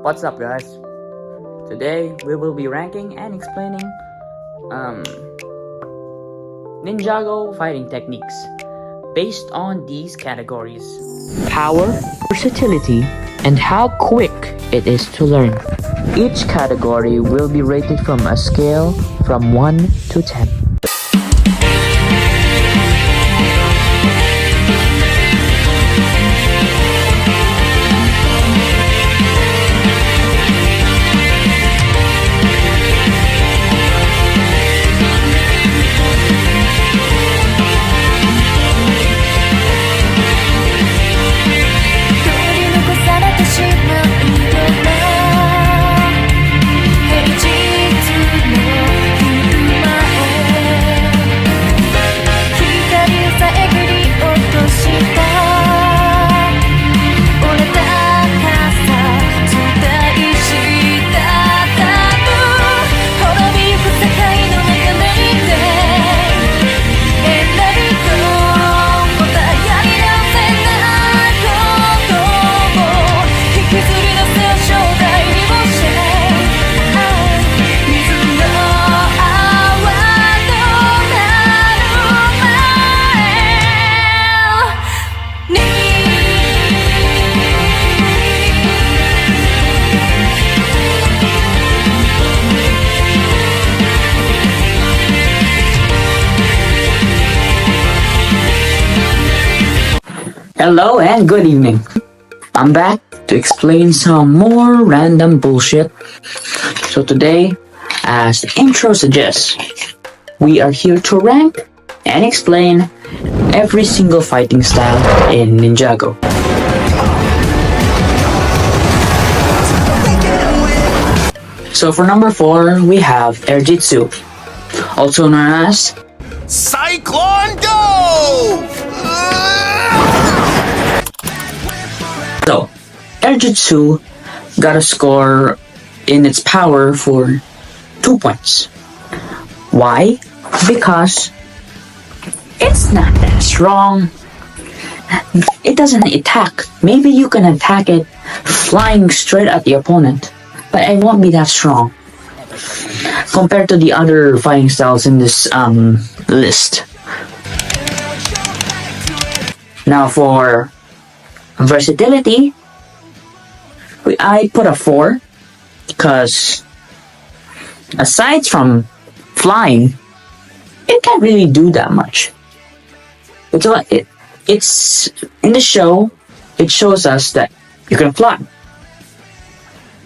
What's up, guys? Today we will be ranking and explaining Ninjago fighting techniques based on these categories: power, versatility, and how quick it is to learn. Each category will be rated from a scale from 1 to 10. Hello and good evening. I'm back to explain some more random bullshit. So today, as the intro suggests, we are here to rank and explain every single fighting style in Ninjago. So for number 4, we have Air Jitsu, also known as Cyclone Go! So, Air Jitsu got a score in its power for 2 points. Why? Because it's not that strong. It doesn't attack. Maybe you can attack it flying straight at the opponent, but it won't be that strong compared to the other fighting styles in this list. Now for versatility, I put a 4 because aside from flying, it can't really do that much. It's in the show. It shows us that you can fly.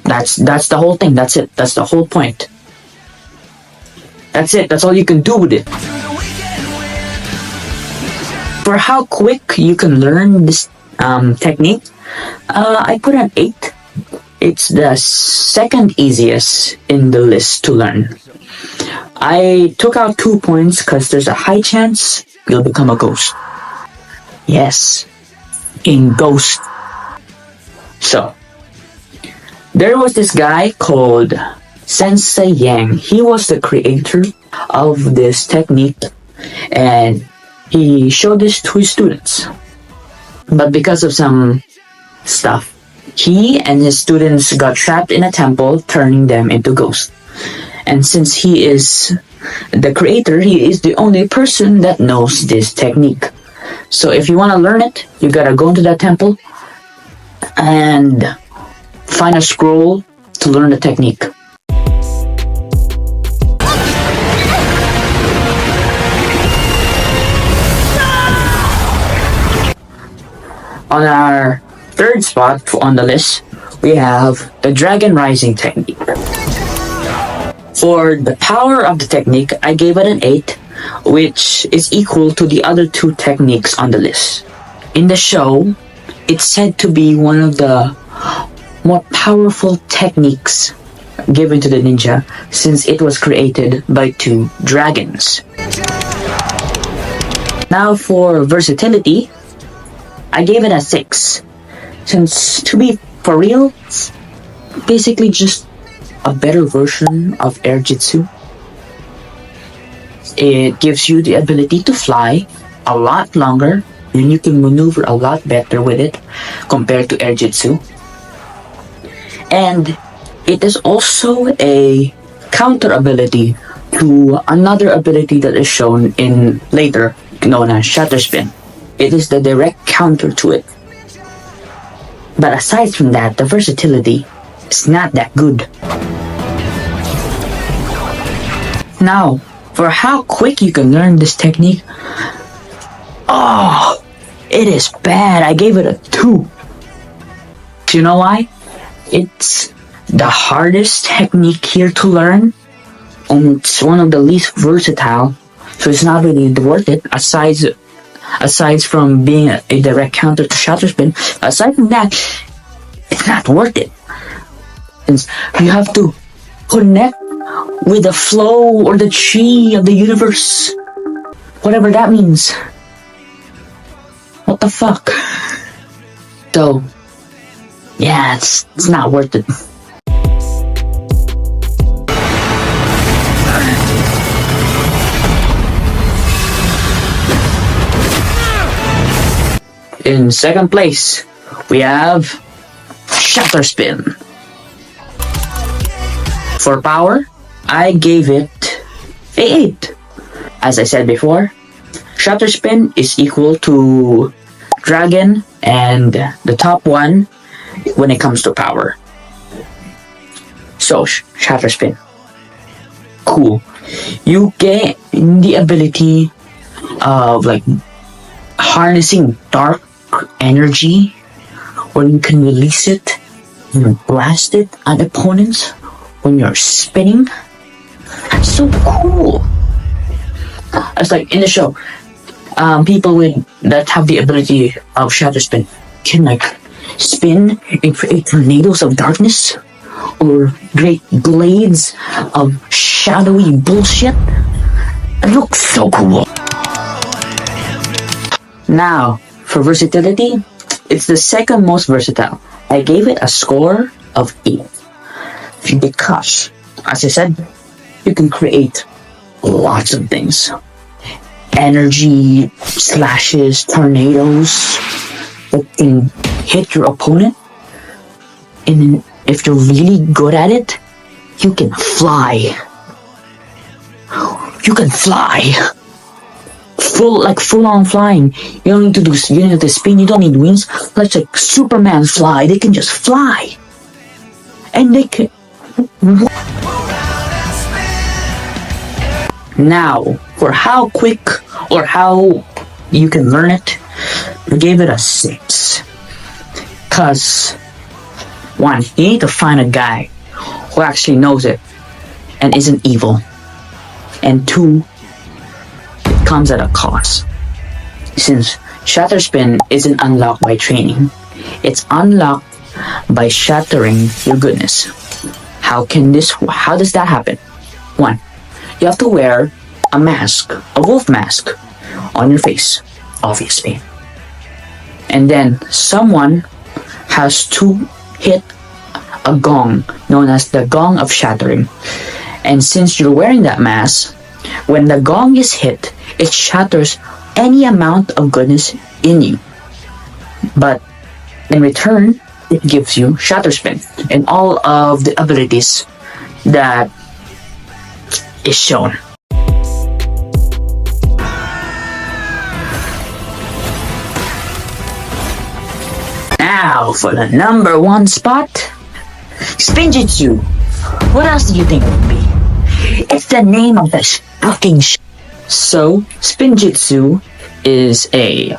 That's the whole thing. That's it. That's the whole point. That's it. That's all you can do with it. For how quick you can learn this technique, I put an 8. It's the second easiest in the list to learn. I took out 2 points because there's a high chance you'll become a ghost. Yes, in Ghost. So, there was this guy called Sensei Yang. He was the creator of this technique, and he showed this to his students. But because of some stuff, he and his students got trapped in a temple, turning them into ghosts. And since he is the creator, he is the only person that knows this technique. So if you want to learn it, you gotta go into that temple and find a scroll to learn the technique. On our third spot on the list, we have the Dragon Rising technique. For the power of the technique, I gave it an 8, which is equal to the other 2 techniques on the list. In the show, it's said to be one of the more powerful techniques given to the ninja since it was created by 2 dragons. Now for versatility, I gave it a 6. Since, to be for real, it's basically just a better version of Air Jitsu. It gives you the ability to fly a lot longer, and you can maneuver a lot better with it compared to Air Jitsu. And it is also a counter ability to another ability that is shown in later, known as Shatter Spin. It is the direct counter to it. But aside from that, the versatility is not that good. Now, for how quick you can learn this technique, oh, it is bad. I gave it a 2. Do you know why? It's the hardest technique here to learn, and it's one of the least versatile, so it's not really worth it. Aside from being a direct counter to Shatter Spin, aside from that, it's not worth it. And you have to connect with the flow or the chi of the universe, whatever that means. What the fuck? So, yeah, it's not worth it. In second place, we have Shatter Spin. For power, I gave it a 8. As I said before, Shatter Spin is equal to Dragon and the top one when it comes to power. So, Shatter Spin. Cool. You get the ability of like harnessing dark energy when you can release it and blast it at opponents when you're spinning. That's so cool. It's like in the show, people that have the ability of Shatter Spin can like spin and create tornadoes of darkness or great blades of shadowy bullshit. It looks so cool. Now, for versatility, it's the second most versatile. I gave it a score of 8. Because, as I said, you can create lots of things. Energy, slashes, tornadoes that can hit your opponent. And if you're really good at it, you can fly. You can fly. Full on flying. You don't need to spin, you don't need wings. Let's like Superman fly. They can just fly. And they can. Now, for how quick or how you can learn it, I gave it a 6. Cause, 1, you need to find a guy who actually knows it and isn't evil. And 2, it comes at a cost. Since Shatter Spin isn't unlocked by training, it's unlocked by shattering your goodness. How does that happen? 1, you have to wear a mask, a wolf mask, on your face, obviously. And then someone has to hit a gong, known as the Gong of Shattering. And since you're wearing that mask, when the gong is hit, it shatters any amount of goodness in you. But in return, it gives you Shatter Spin and all of the abilities that is shown. Now for the number 1 spot, Spinjitzu. What else do you think it would be? It's the name of this fucking So, Spinjitzu is a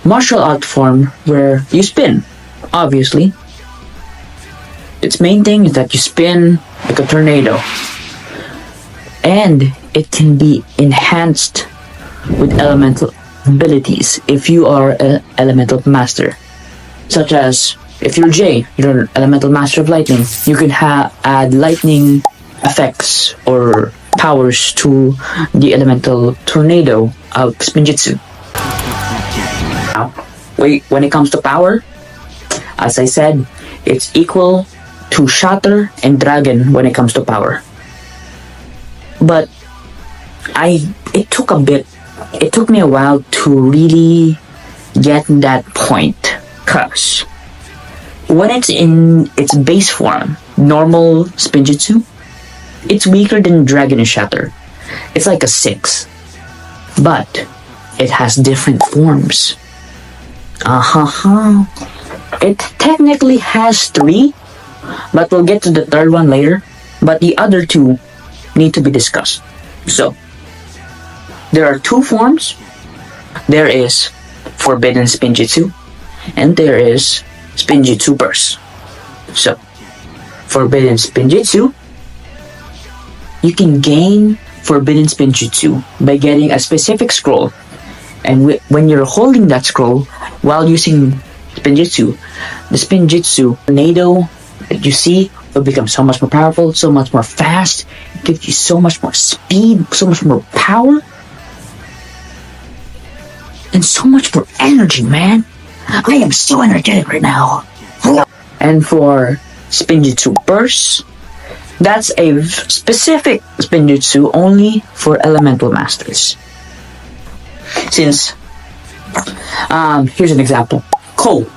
martial art form where you spin, obviously. Its main thing is that you spin like a tornado. And it can be enhanced with elemental abilities if you are an elemental master. Such as, if you're Jay, you're an elemental master of lightning, you can add lightning effects or powers to the elemental tornado of Spinjitzu. Now, when it comes to power, as I said, it's equal to Shatter and Dragon when it comes to power. But it took me a while to really get that point, cause When it's in its base form, normal Spinjitzu, it's weaker than Dragon Shatter. It's like a 6. But it has different forms. It technically has 3, but we'll get to the third one later. But the other 2 need to be discussed. So, there are 2 forms. There is Forbidden Spinjitzu, and there is Spinjitzu Burst. So, Forbidden Spinjitzu, you can gain Forbidden Spinjitzu by getting a specific scroll. And when you're holding that scroll while using Spinjitzu, the Spinjitzu tornado that you see will become so much more powerful, so much more fast. It gives you so much more speed, so much more power, and so much more energy, man. I am so energetic right now. And for Spinjitzu Burst, that's a specific Spinjitzu only for Elemental Masters. Since, here's an example. Cole,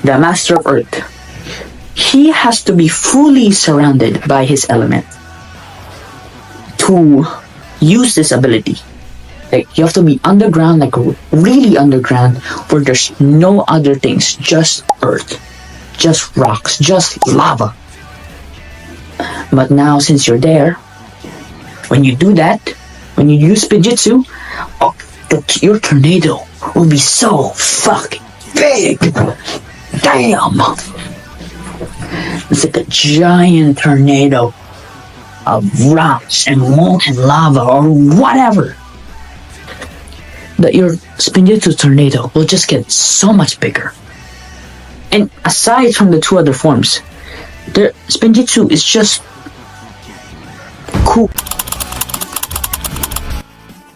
the Master of Earth, he has to be fully surrounded by his element to use this ability. Like, you have to be underground, like really underground, where there's no other things, just earth, just rocks, just lava. But now, since you're there, when you do that, when you use Spinjitzu, your tornado will be so fucking big. Damn! It's like a giant tornado of rocks and molten lava or whatever. That your Spinjitzu tornado will just get so much bigger. And aside from the 2 other forms, the Spinjitzu is just cool.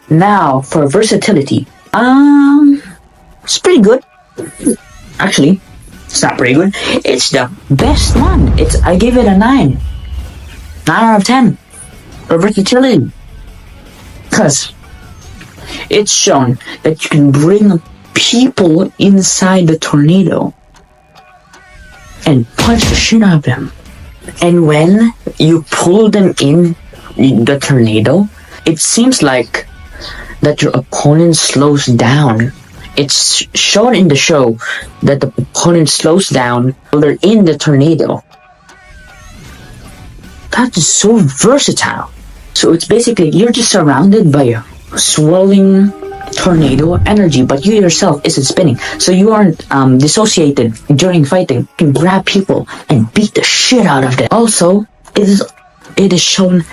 Now, for versatility, it's pretty good. Actually, it's not pretty good. It's the best one. I give it a 9. 9 out of 10 for versatility. Because it's shown that you can bring people inside the tornado and punch the shit out of them. And when you pull them in the tornado, it seems like that your opponent slows down. It's shown in the show that the opponent slows down while they're in the tornado. That is so versatile. So it's basically, you're just surrounded by a swirling tornado energy, but you yourself isn't spinning. So you aren't dissociated during fighting. You can grab people and beat the shit out of them. Also, it is shown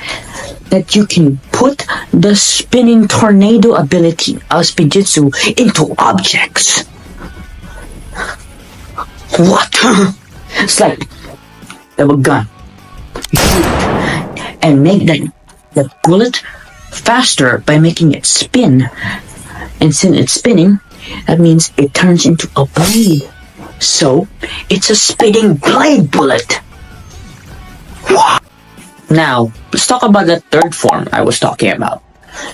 that you can put the spinning tornado ability of Spinjitzu into objects. What? It's like you have a gun. You shoot it and make the bullet faster by making it spin. And since it's spinning, that means it turns into a blade. So, it's a spinning blade bullet. Wow. Now, let's talk about the third form I was talking about.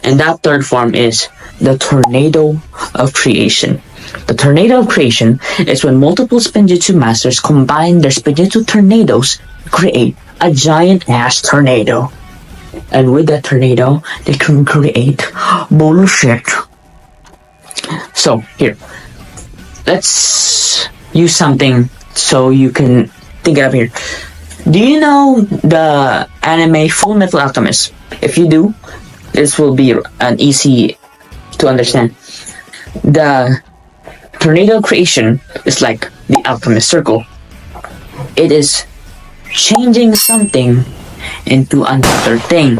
And that third form is the Tornado of Creation. The Tornado of Creation is when multiple Spinjitzu masters combine their Spinjitzu tornadoes to create a giant-ass tornado. And with that tornado, they can create bullshit. So, here. Let's use something so you can think it up here. Do you know the anime Full Metal Alchemist? If you do, this will be an easy to understand. The tornado creation is like the alchemist circle. It is changing something into another thing,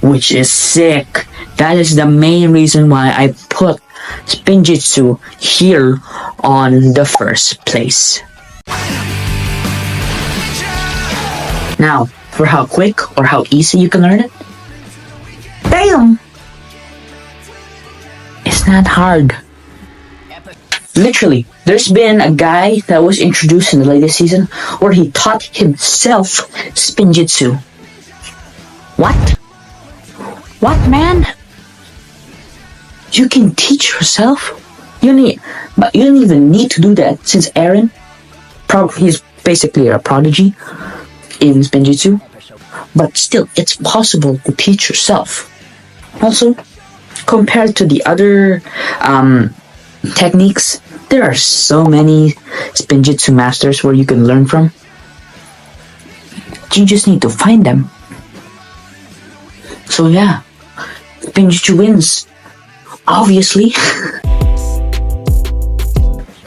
which is sick. That is the main reason why I put Spinjitzu here on the first place. Now, for how quick or how easy you can learn it, damn! It's not hard. Literally, there's been a guy that was introduced in the latest season where he taught himself Spinjitzu. What? What, man? You can teach yourself But you don't even need to do that since Aaron, he's basically a prodigy in Spinjitzu. But still, it's possible to teach yourself. Also, compared to the other techniques, there are so many Spinjitzu masters where you can learn from. You just need to find them. So yeah, Spinjitzu wins, obviously.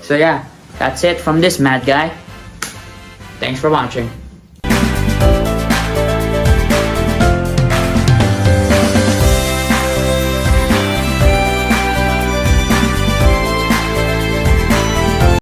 So yeah, that's it from this mad guy. Thanks for watching.